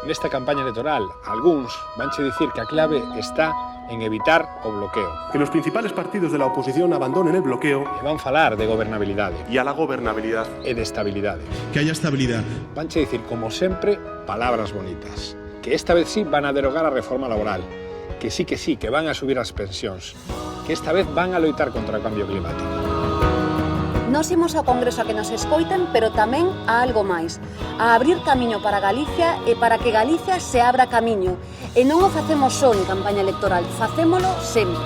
Nesta campaña electoral, algúns vanche dicir que a clave está en evitar o bloqueo. Que los principales partidos de la oposición abandonen el bloqueo. E van falar de gobernabilidade. Y a la gobernabilidad. E de estabilidade. Que haya estabilidad. Vanche dicir, como sempre, palabras bonitas. Que esta vez sí van a derogar a reforma laboral. Que sí, que van a subir as pensións. Que esta vez van a loitar contra o cambio climático. Nos imos ao Congreso a que nos escoiten, pero tamén a algo máis, a abrir camiño para Galicia e para que Galicia se abra camiño. E non o facemos só en campaña electoral, facémolo sempre.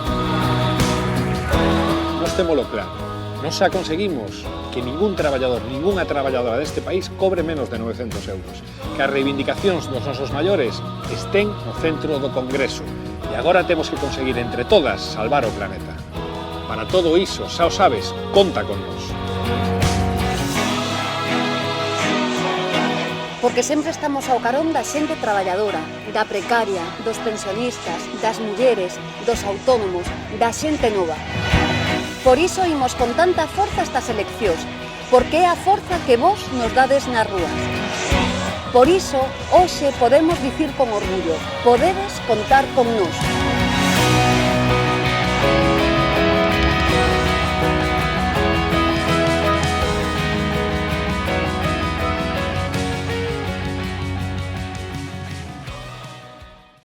Nos témolo claro, non xa conseguimos que ningún traballador, ningunha traballadora deste país cobre menos de 900 euros, que as reivindicacións dos nosos maiores estén no centro do Congreso. E agora temos que conseguir entre todas salvar o planeta. Para todo iso, xa o sabes, conta con nós. Porque sempre estamos ao carón da xente traballadora, da precaria, dos pensionistas, das mulleres, dos autónomos, da xente nova. Por iso imos con tanta forza estas eleccións, porque é a forza que vos nos dades nas rúas. Por iso, hoxe podemos dicir con orgullo, podedes contar con nós.